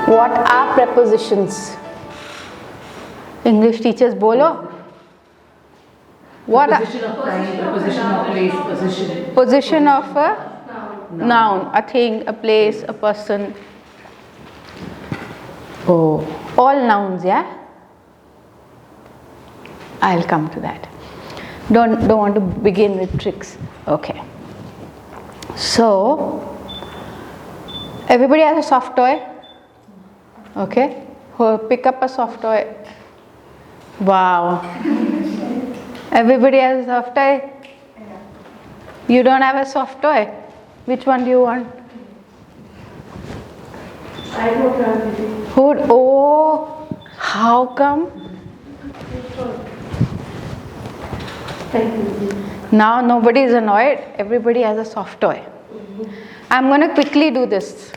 What are prepositions? English teachers, bolo. What Position of time, position of place, position. Position of a noun, a thing, a place, a person. Oh, all nouns, yeah? I'll come to that. Don't want to begin with tricks. Okay. So, everybody has a soft toy. Okay. Pick up a soft toy. Wow. Everybody has a soft toy. You don't have a soft toy. Which one do you want? I don't have anything. Who? Oh, how come? Thank you. Now nobody is annoyed. Everybody has a soft toy. I'm going to quickly do this.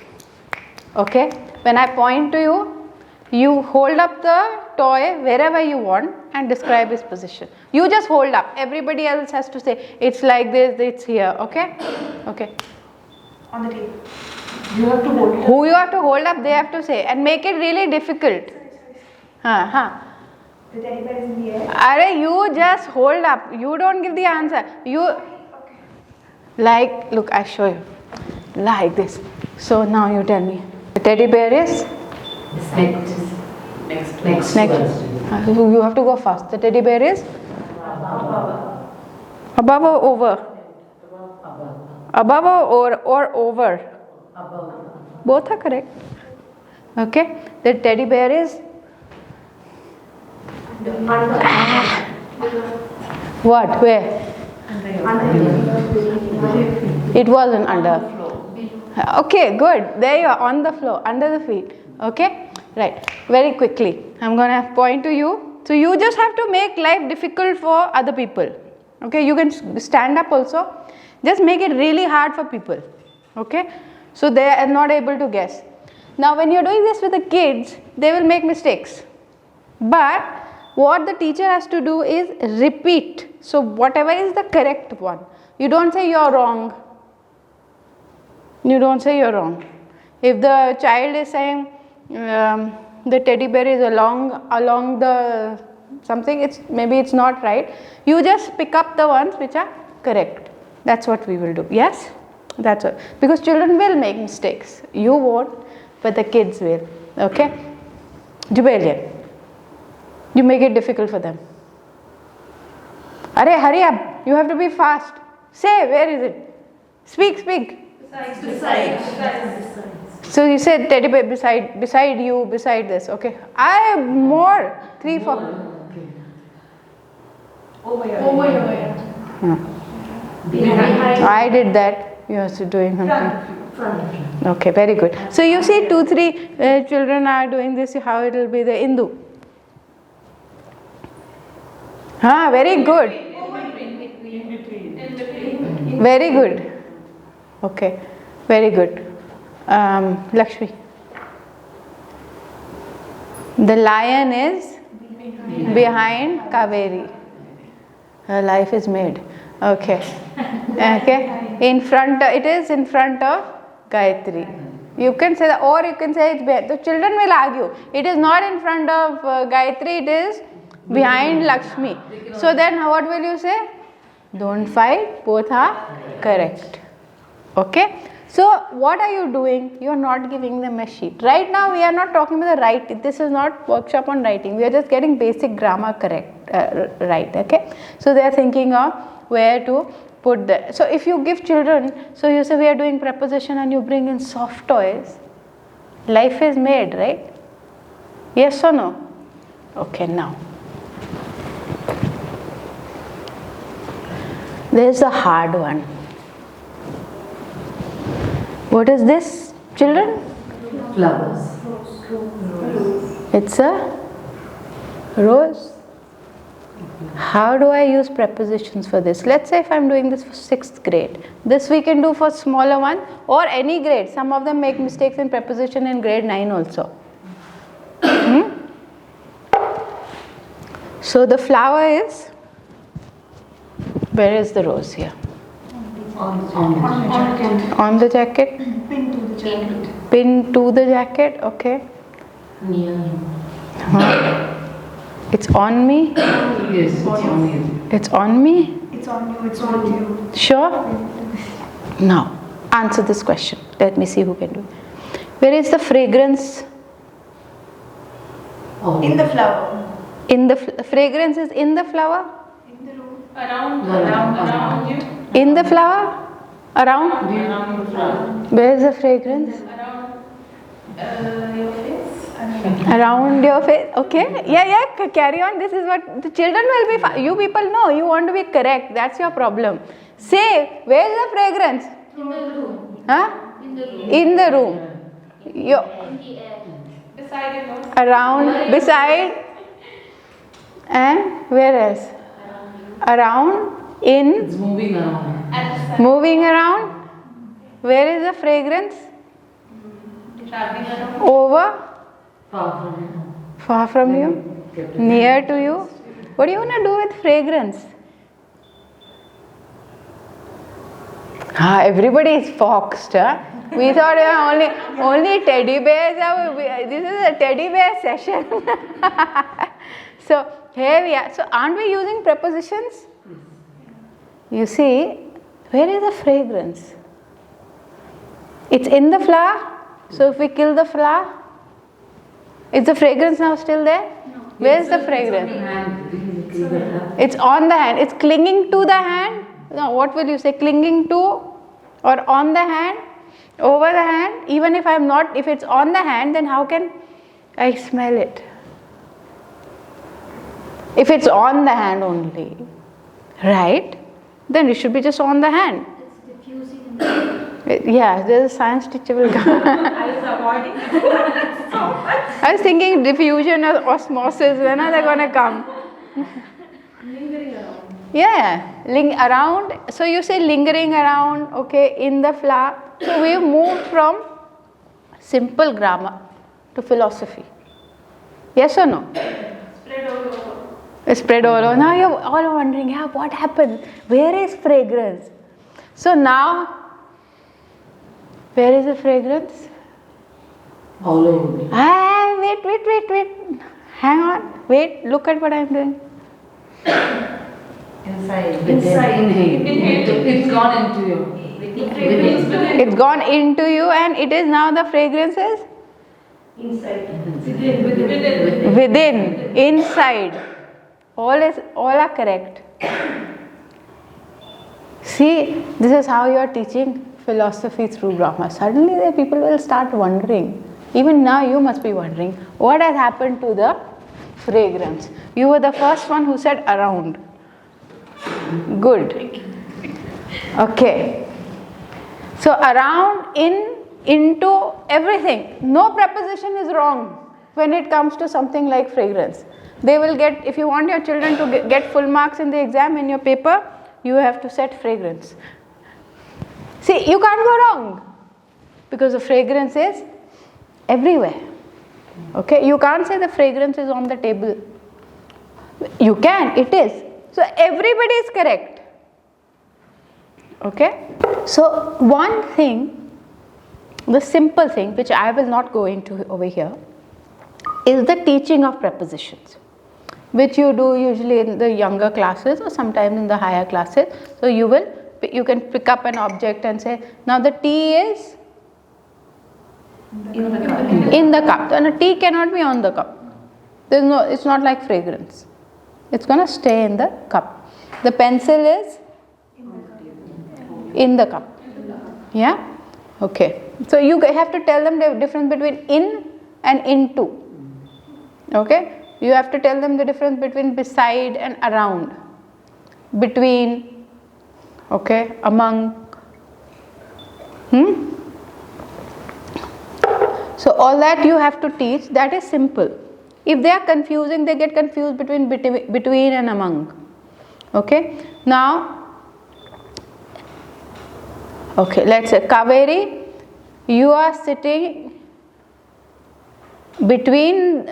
Okay? When I point to you, you hold up the toy wherever you want and describe its position. You just hold up. Everybody else has to say, it's like this, it's here. Okay? Okay. On the table. You have to hold it. Who you have to hold up, they have to say. And make it really difficult. The teddy bear is in the air. Are you just hold up. You don't give the answer. You like, look, I show you. Like this. So now you tell me. The teddy bear is? Next. You have to go fast. The teddy bear is? Above or over? Above or over? Both are correct. Okay. The teddy bear is? What? Where? It wasn't under. Okay, good. There you are, on the floor, under the feet. Okay? Right. Very quickly. I'm going to point to you. So you just have to make life difficult for other people. Okay? You can stand up also. Just make it really hard for people. Okay? So they are not able to guess. Now when you're doing this with the kids, they will make mistakes. But what the teacher has to do is repeat. So whatever is the correct one. You don't say you're wrong. You don't say you're wrong. If the child is saying the teddy bear is along the something, maybe it's not right. You just pick up the ones which are correct. That's what we will do. Yes? That's all. Because children will make mistakes. You won't, but the kids will. Okay? Jubailian. You make it difficult for them. Arey, hurry up. You have to be fast. Say, where is it? Speak. Beside. So you said teddy bear beside you, beside this. Okay. I have more. 3, 4. Okay. Over here. Behind. I did that. You are doing something. Front. Okay, very good. So you see 2, 3 children are doing this. How it will be the Indu. Very good. Very good. Okay, very good. Lakshmi. The lion is behind Kaveri. Her life is made. Okay. Okay. In front. It is in front of Gayatri. You can say that, or you can say it's behind. The children will argue. It is not in front of Gayatri. It is behind Lakshmi. So then, what will you say? Don't fight. Both are correct. Okay. So what are you doing? You are not giving them a sheet. Right now we are not talking about the writing. This is not workshop on writing. We are just getting basic grammar correct, right. Okay. So they are thinking of where to put that. So if you give children, so you say we are doing preposition and you bring in soft toys, life is made, right? Yes or no? Okay, now. There is a hard one. What is this, children? Flowers. It's a rose. How do I use prepositions for this? Let's say if I'm doing this for 6th grade. This we can do for smaller one or any grade. Some of them make mistakes in preposition in grade 9 also. So the flower is, where is the rose here? On the jacket. Pin to the jacket. Pin to the jacket, okay. Near him. It's on me? Yes, it's on you. It's on me? It's on you. It's on you. Sure? Now, answer this question. Let me see who can do it. Where is the fragrance? Oh. In the flower. In the fragrance is in the flower? In the room. Around you. In the flower? Around? Around the flower. Where is the fragrance? Around your face. Around your face. Okay. Yeah. Carry on. This is what the children will be. You people know. You want to be correct. That's your problem. Say, where is the fragrance? In the room. Huh? In the room. In the room. You, In the air. Beside your nose. around, beside, and where else? Around, in, It's moving around. At the side. moving around. Where is the fragrance? Traveling around. Over, Far from you. far from you, Kept it. near to you. What do you want to do with fragrance? Everybody is foxed. Huh? We thought only teddy bears. This is a teddy bear session. So here we are. So aren't we using prepositions? You see, where is the fragrance? It's in the flower. So if we kill the flower, is the fragrance now still there? No. Where is the fragrance? It's on the hand. It's clinging to the hand. Now, what will you say? Clinging to or on the hand? Over the hand? Even if I'm not, if it's on the hand, then how can I smell it? If it's on the hand only, right? Then it should be just on the hand. It's diffusing in the air. Yeah, there's a science teacher will come. I was avoiding so much. I was thinking diffusion or osmosis. When are they going to come? Lingering around. Yeah, around. So you say lingering around, okay, in the flower. So we've moved from simple grammar to philosophy. Yes or no? Spread all over. Spread all over. Now you're all wondering, yeah, what happened? Where is fragrance? So now, where is the fragrance? All over me. Wait. Hang on. Wait, look at what I'm doing. Inside. Inside. Inhale. It's gone into you. Within. It's gone into you and it is now the fragrance is Inside. Within. within, inside. All are correct. See, this is how you are teaching philosophy through Brahma. Suddenly the people will start wondering. Even now you must be wondering, what has happened to the fragrance? You were the first one who said around. Good. Okay. So around, in, into, everything. No preposition is wrong when it comes to something like fragrance. They will get, if you want your children to get full marks in the exam, in your paper, you have to set fragrance. See, you can't go wrong because the fragrance is everywhere. Okay, you can't say the fragrance is on the table. You can, it is. So everybody is correct. Okay, so one thing, the simple thing which I will not go into over here is the teaching of prepositions, which you do usually in the younger classes or sometimes in the higher classes. So you can pick up an object and say, now the tea is in the cup. And a tea cannot be on the cup. It's not like fragrance. It's going to stay in the cup. The pencil is in the cup. Yeah? Okay. So you have to tell them the difference between in and into. Okay? You have to tell them the difference between beside and around. Between, okay, among. So all that you have to teach, that is simple. If they are confusing, they get confused between and among. Okay? Now, okay, let's say Kaveri, you are sitting between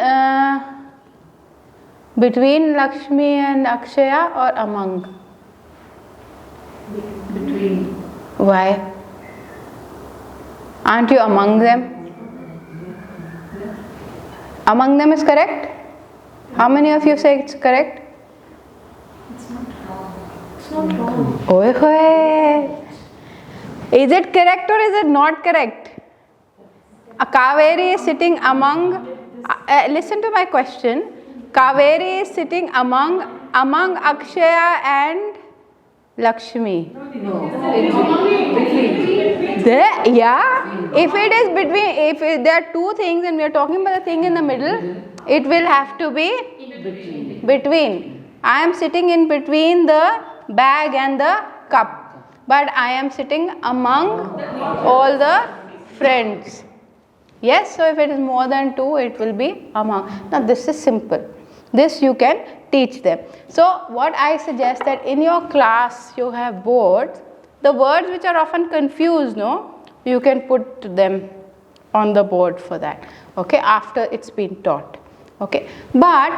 Lakshmi and Akshaya or among? Between. Why? Aren't you among them? Among them is correct? How many of you say it's correct? It's not wrong. Oy hoy. Is it correct or is it not correct? A Kaveri is sitting among, listen to my question. Kaveri is sitting among Akshaya and Lakshmi. There, yeah. If it is between, if there are two things and we are talking about the thing in the middle, it will have to be between. I am sitting in between the bag and the cup, but I am sitting among all the friends. Yes, so if it is more than two, it will be among. Now this is simple. This you can teach them. So what I suggest that in your class you have boards. The words which are often confused, no, you can put them on the board for that. Okay, after it's been taught. Okay, but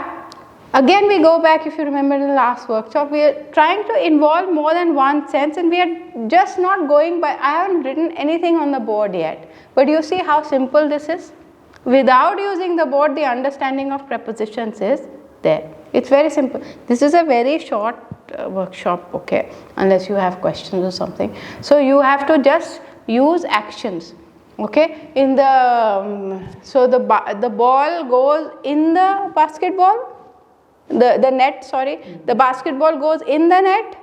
again we go back, if you remember in the last workshop, we are trying to involve more than one sense and we are just not going by, I haven't written anything on the board yet. But you see how simple this is? Without using the board, the understanding of prepositions is there. It's very simple. This is a very short workshop, okay, unless you have questions or something. So you have to just use actions. Okay, in the so the ball goes in the basketball. The net, sorry, the basketball goes in the net.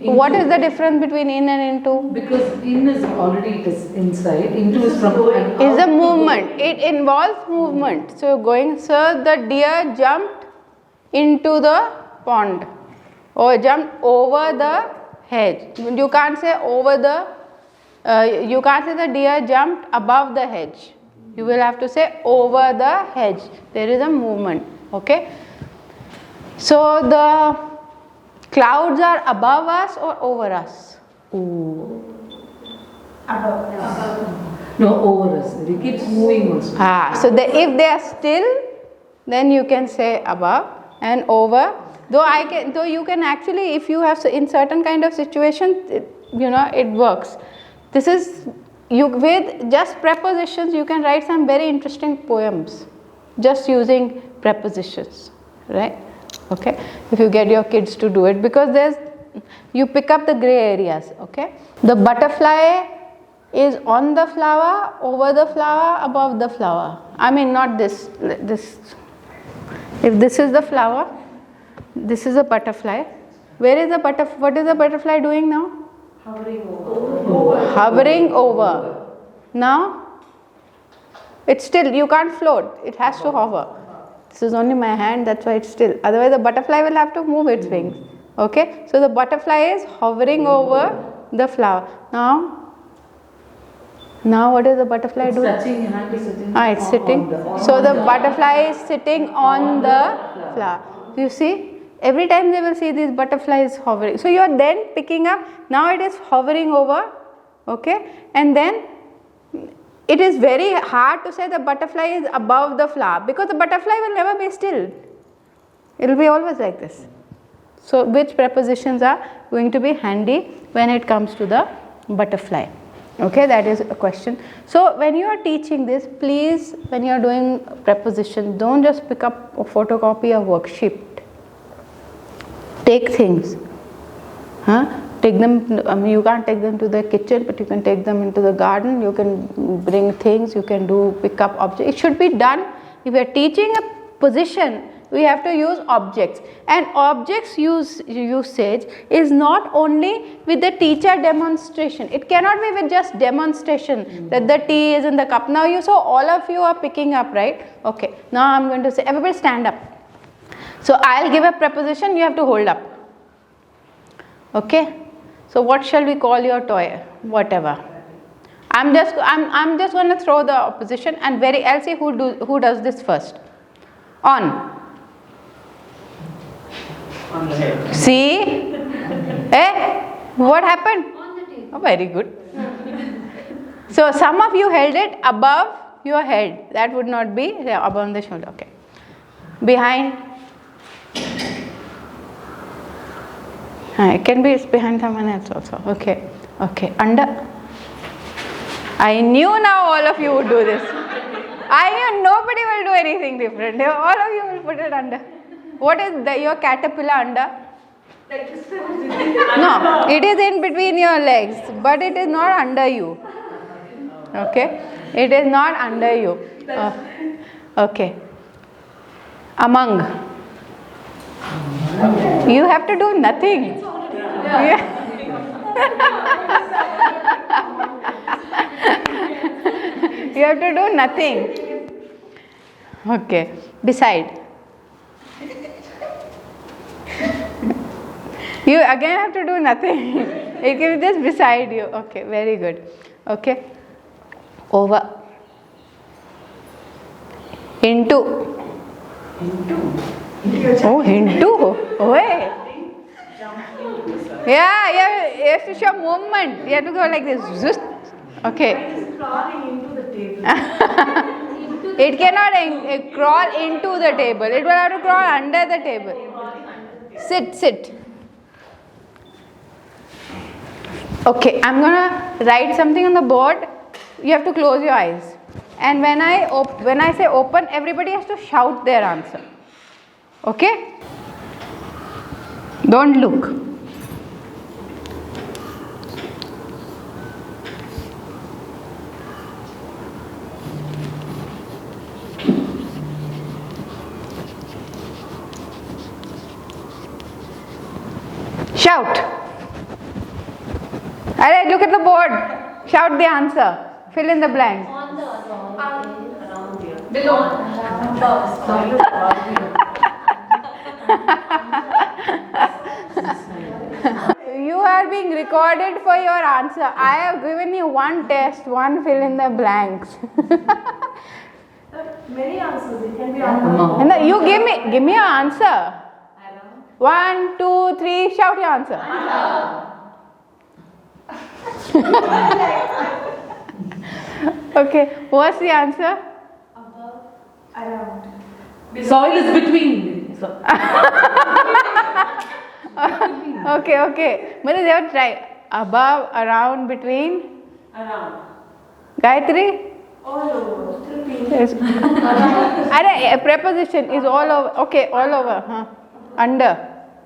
What is the difference between in and into? Because in is already it is inside, into is from Is a movement. It involves movement. So going, so the deer jumped into the pond or jumped over the hedge. You can't say over the. You can't say the deer jumped above the hedge. You will have to say over the hedge. There is a movement. Okay. So the clouds are above us or over us? Ooh. Above. No, over us. It keeps moving also. So if they are still, then you can say above and over. Though you can actually, if you have in certain kind of situations, it works. This is with just prepositions. You can write some very interesting poems, just using prepositions, right? Okay, if you get your kids to do it, because you pick up the gray areas. Okay, the butterfly is on the flower, over the flower, above the flower. I mean, not this. If this is the flower, this is a butterfly. Where is the butterfly? What is the butterfly doing now? Hovering over. Now, it's still, you can't float. It has to hover. This is only my hand, that's why it's still. Otherwise, the butterfly will have to move its wings. Okay, so the butterfly is hovering over the flower. Now what is the butterfly doing? Touching, hand is sitting. It's sitting. So the butterfly is sitting on the flower. You see? Every time they will see these butterflies hovering. So you are then picking up, now it is hovering over, okay, and then it is very hard to say the butterfly is above the flower because the butterfly will never be still. It will be always like this. So which prepositions are going to be handy when it comes to the butterfly? Okay, that is a question. So when you are teaching this, please, when you are doing preposition, don't just pick up a photocopy of worksheet. Take things, take them, you can't take them to the kitchen, but you can take them into the garden, you can bring things, you can pick up objects. It should be done. If we are teaching a position, we have to use objects, and objects usage is not only with the teacher demonstration. It cannot be with just demonstration that the tea is in the cup. Now you saw all of you are picking up, right? Okay, now I'm going to say, everybody stand up. So I'll give a preposition, you have to hold up. Okay. So what shall we call your toy? Whatever. I'm just going to throw the opposition, and Elsie, who does this first? On. On the head. See? What happened? On the table. Oh, very good. So some of you held it above your head. That would not be above the shoulder. Okay. Behind. It can be behind someone else also. Okay. Okay. Under. I knew now all of you would do this. Nobody will do anything different. All of you will put it under. What is your caterpillar under? No, it is in between your legs, but it is not under you. Okay, it is not under you. Okay. Among. You have to do nothing. Yeah. You have to do nothing. Okay. Beside. You again have to do nothing. It can be just beside you. Okay, very good. Okay. Over. Into. Oh, into. Oh, hey. Yeah, you have to show movement. You have to go like this. Just. Okay. It cannot crawl into the table. It will have to crawl under the table. Sit. Okay, I'm gonna write something on the board. You have to close your eyes. And when I say open, everybody has to shout their answer. Okay? Don't look. Shout. Alright, look at the board. Shout the answer. Fill in the blank. On the Around here. Below. You are being recorded for your answer. I have given you one test, one fill in the blanks. Many answers. It can be on. And you give me your answer. 1, 2, 3, shout your answer. Okay, what's the answer? Above, around. The soil is between. So. Okay. But they have try. Above, around, between. Around. Gayatri? All over. Yes. A preposition is all over. Okay, all over. Huh? Under.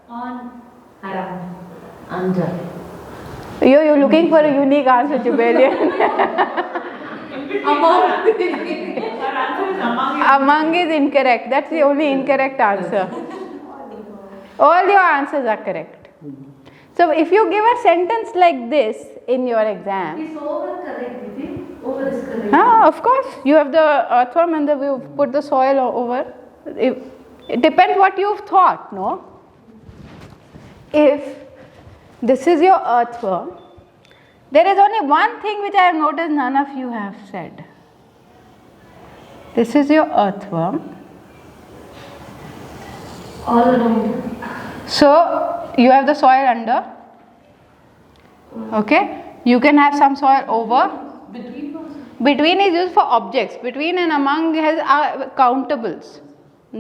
On. Around. Under. You're looking for a unique answer, Jubelian. Among is incorrect. That's the only incorrect answer. All your answers are correct. So if you give a sentence like this in your exam. Is over correct, is it? Over is correct. Of course. You have the earthworm and we put the soil over. It depends what you've thought, no? If this is your earthworm, there is only one thing which I have noticed none of you have said. This is your earthworm. All around. So you have the soil under. Okay. You can have some soil over. Between is used for objects. Between and among has countables.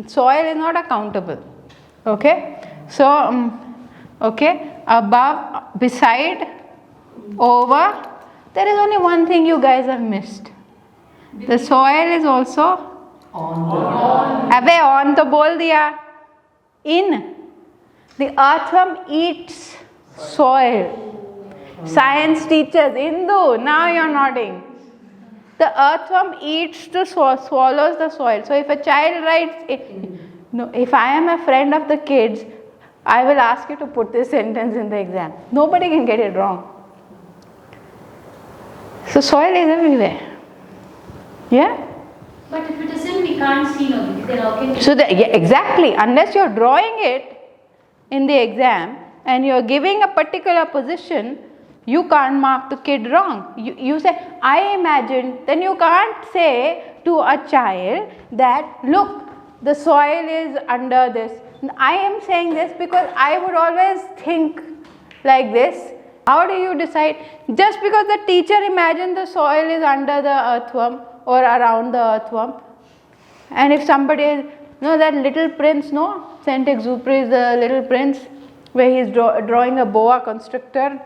Soil is not a countable. Okay. So okay. Above, beside, over. There is only one thing you guys have missed. The soil is also on. Abhe on to bol diya. In. The earthworm eats soil. Science teachers, Indu, now you're nodding. The earthworm eats the swallows the soil. So if a child writes, if I am a friend of the kids, I will ask you to put this sentence in the exam. Nobody can get it wrong. So soil is everywhere. Yeah? But if it isn't, we can't see no. Then how can we? So exactly, unless you're drawing it in the exam and you're giving a particular position, you can't mark the kid wrong. You say, I imagine, then you can't say to a child that, look, the soil is under this. I am saying this because I would always think like this. How do you decide? Just because the teacher imagined the soil is under the earthworm or around the earthworm. And if somebody is, that little prince, Saint-Exupéry is the little prince where he is drawing a boa constrictor.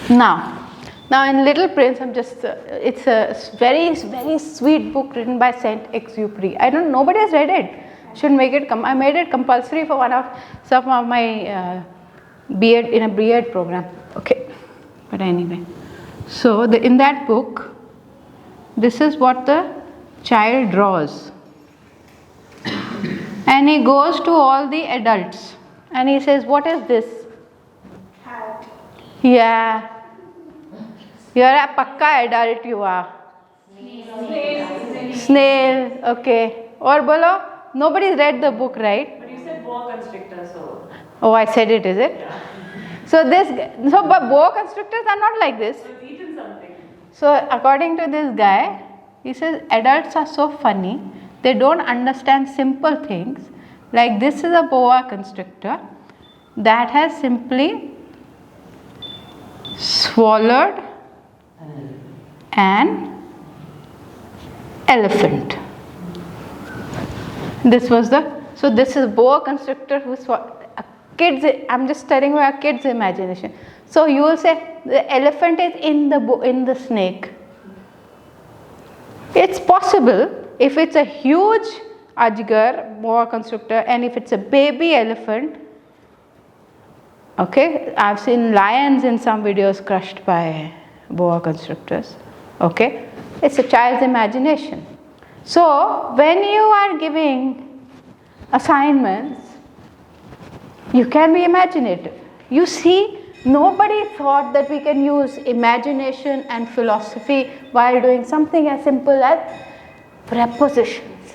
Now, Now in Little Prince, it's a very, very sweet book written by Saint-Exupéry. Nobody has read it. Should make it, I made it compulsory for some of my in a B.Ed program. Okay, but anyway. So in that book, this is what the child draws. And he goes to all the adults and he says, what is this? Hat. Yeah. You're a pakka adult, you are. Snail. Okay. Or bolo, nobody's read the book, right? But you said boa constrictor, so. Oh, I said it, is it? Yeah. But boa constrictors are not like this. So it's eaten something. So according to this guy, he says adults are so funny, they don't understand simple things. Like this is a boa constrictor that has simply swallowed an elephant. This is boa constrictor who kids. I'm just telling you a kid's imagination. So you will say the elephant is in the snake. It's possible if it's a huge ajgar, boa constrictor, and if it's a baby elephant. Okay, I've seen lions in some videos crushed by boa constrictors. Okay, it's a child's imagination. So when you are giving assignments, you can be imaginative. You see, nobody thought that we can use imagination and philosophy while doing something as simple as prepositions.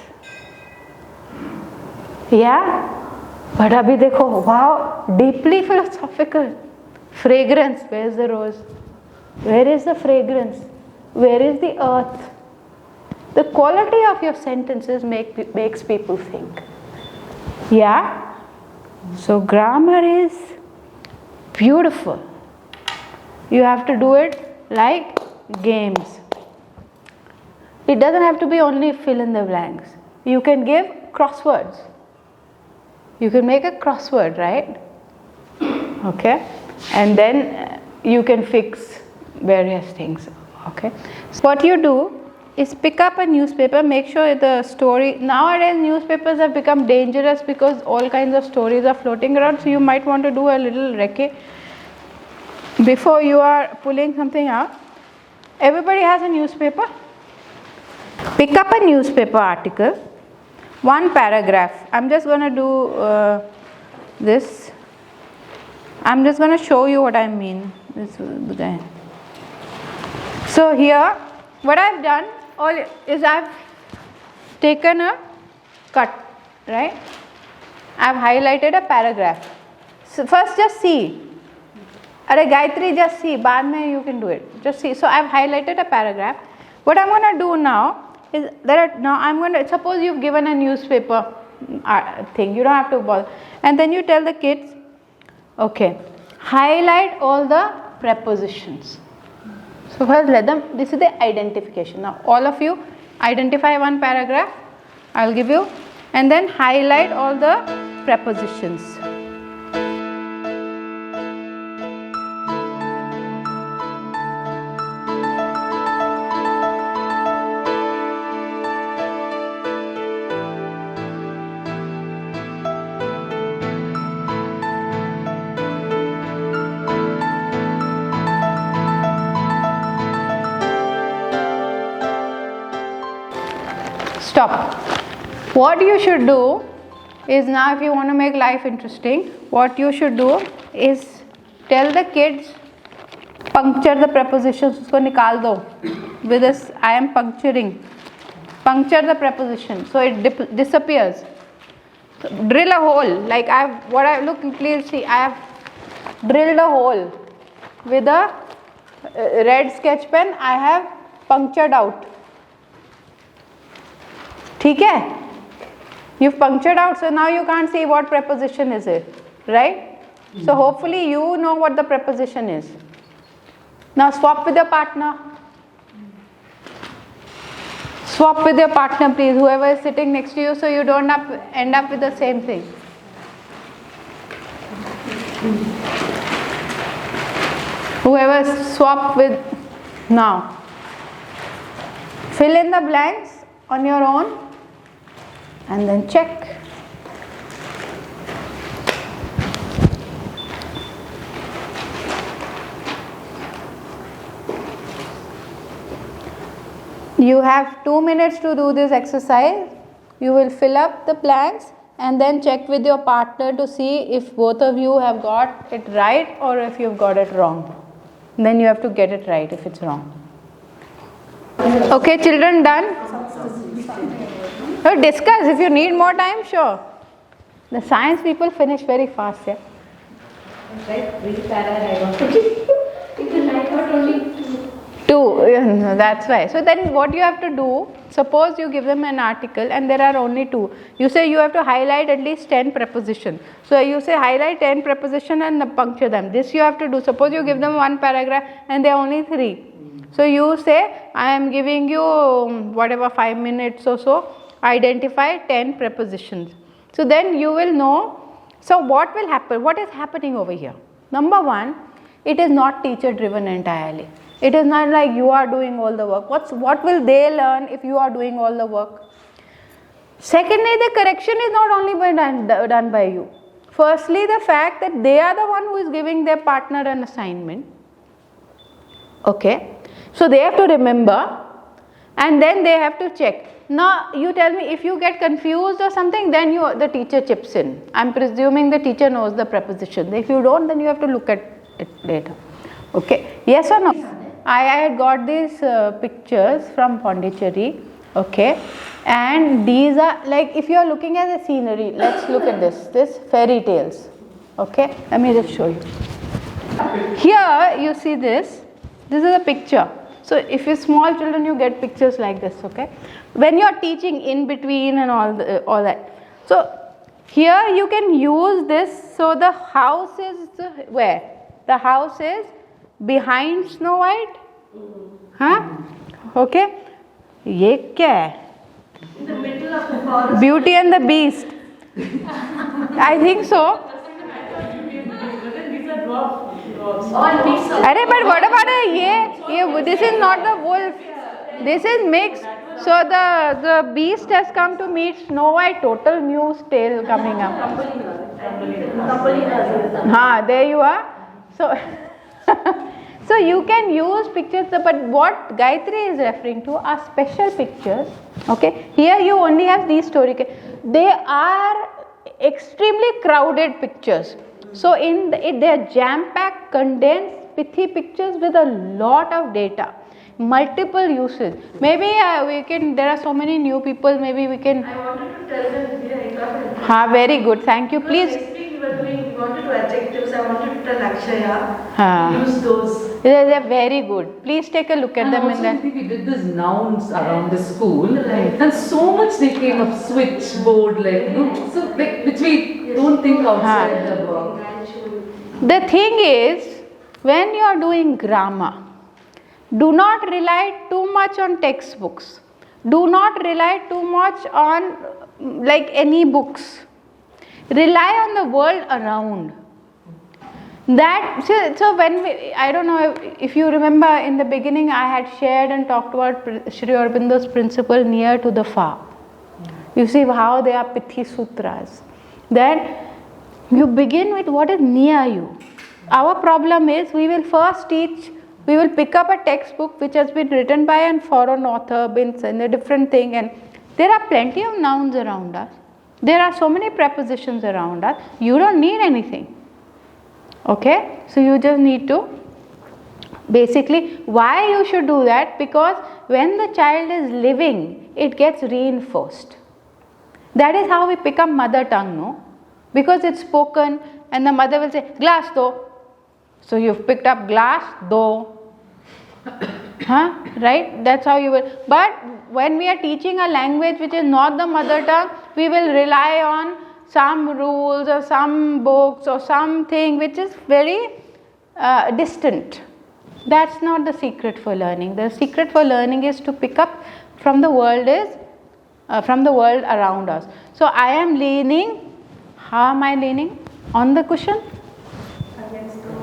Yeah? But abhi dekho, wow, deeply philosophical. Fragrance, where is the rose? Where is the fragrance? Where is the earth? The quality of your sentences makes people think. Yeah? So grammar is beautiful. You have to do it like games. It doesn't have to be only fill in the blanks. You can give crosswords. You can make a crossword, right? Okay. And then you can fix various things. Okay. So what you do is pick up a newspaper, make sure the story. Nowadays newspapers have become dangerous because all kinds of stories are floating around, so you might want to do a little recce before you are pulling something out. Everybody has a newspaper. Pick up a newspaper article, one paragraph. I'm just going to do this. I'm just going to show you what I mean. This is the guy. So here what I've done is I've taken a cut, right? I've highlighted a paragraph. So first just see. Are Gayatri, just see. Baad mein you can do it. Just see. So I've highlighted a paragraph. What I'm going to do now is suppose you've given a newspaper thing. You don't have to bother. And then you tell the kids, okay, highlight all the prepositions. So first this is the identification. Now all of you identify one paragraph, I'll give you, and then highlight all the prepositions. Stop. What you should do is, now if you want to make life interesting, what you should do is tell the kids, puncture the prepositions, usko nikal do. With this, I am puncturing. Puncture the preposition so it disappears. So drill a hole. Like look, please see, I have drilled a hole with a red sketch pen. I have punctured out. Okay? You've punctured out, so now you can't see what preposition is it, right? So hopefully you know what the preposition is. Now swap with your partner. Swap with your partner, please, whoever is sitting next to you, so you don't end up with the same thing. Whoever swap with Now, fill in the blanks on your own and then check. You have 2 minutes to do this exercise. You will fill up the blanks and then check with your partner to see if both of you have got it right or if you've got it wrong. Then you have to get it right if it's wrong. Okay, children, done? Discuss. If you need more time, sure. The science people finish very fast, yeah. Two, that's why. So then what you have to do, suppose you give them an article and there are only 2. You say you have to highlight at least 10 prepositions. So you say highlight 10 prepositions and puncture them. This you have to do. Suppose you give them 1 paragraph and there are only 3. So you say, I am giving you whatever 5 minutes or so, identify 10 prepositions. So then you will know. So what will happen? What is happening over here? Number 1, it is not teacher driven entirely. It is not like you are doing all the work. What will they learn if you are doing all the work? Secondly, the correction is not only done by you. Firstly, the fact that they are the one who is giving their partner an assignment. Okay. So they have to remember and then they have to check. Now you tell me if you get confused or something, then the teacher chips in. I am presuming the teacher knows the preposition. If you don't, then you have to look at it later. Okay. Yes or no? I had got these pictures from Pondicherry. Okay. And these are like, if you are looking at the scenery, let's look at this fairy tales. Okay. Let me just show you. Here you see this. This is a picture. So if you're small children, you get pictures like this, okay? When you're teaching in between and all that. So here you can use this. So the house is where? The house is behind Snow White. Huh? Okay? Ye kya hai? In the middle of the forest. Beauty and the Beast. I think so. Arey, but what about this is not the wolf. This is mixed. So the beast has come to meet Snow White. Total new tale coming up. There you are. So so you can use pictures, but what Gayatri is referring to are special pictures. Okay, here you only have these stories. They are extremely crowded pictures. So they are jam-packed, condensed, pithy pictures with a lot of data, multiple uses. Maybe there are so many new people, maybe we can. I wanted to tell them, very good, thank you. Please. We wanted to adjectives, I wanted to tell Akshaya, use those. They are very good. Please take a look at them. And also we did these nouns around the school, and so much they came up, switchboard, which we don't think outside the box. The thing is, when you are doing grammar, do not rely too much on textbooks. Do not rely too much on any books. Rely on the world around. So when I don't know if you remember in the beginning, I had shared and talked about Sri Aurobindo's principle near to the far. You see how they are pithy sutras. Then you begin with what is near you. Our problem is we will pick up a textbook which has been written by a foreign author, been in a different thing, and there are plenty of nouns around us. There are so many prepositions around us. You don't need anything. Okay? So you just need to basically, why you should do that? Because when the child is living, it gets reinforced. That is how we pick up mother tongue, no? Because it's spoken and the mother will say, glass do. So you've picked up glass, do. Right? That's how you will. But when we are teaching a language which is not the mother tongue, we will rely on some rules or some books or something which is very distant. That's not the secret for learning. The secret for learning is to pick up from the world around us. So I am leaning. How am I leaning? On the cushion?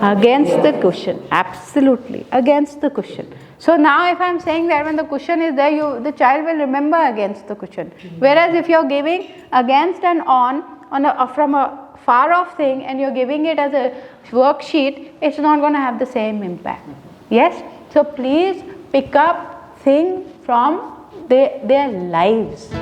Against the cushion. Absolutely. Against the cushion. So now if I'm saying that when the cushion is there, the child will remember against the cushion. Whereas if you're giving against and on from a far off thing and you're giving it as a worksheet, it's not going to have the same impact. Yes? So please pick up things from their lives.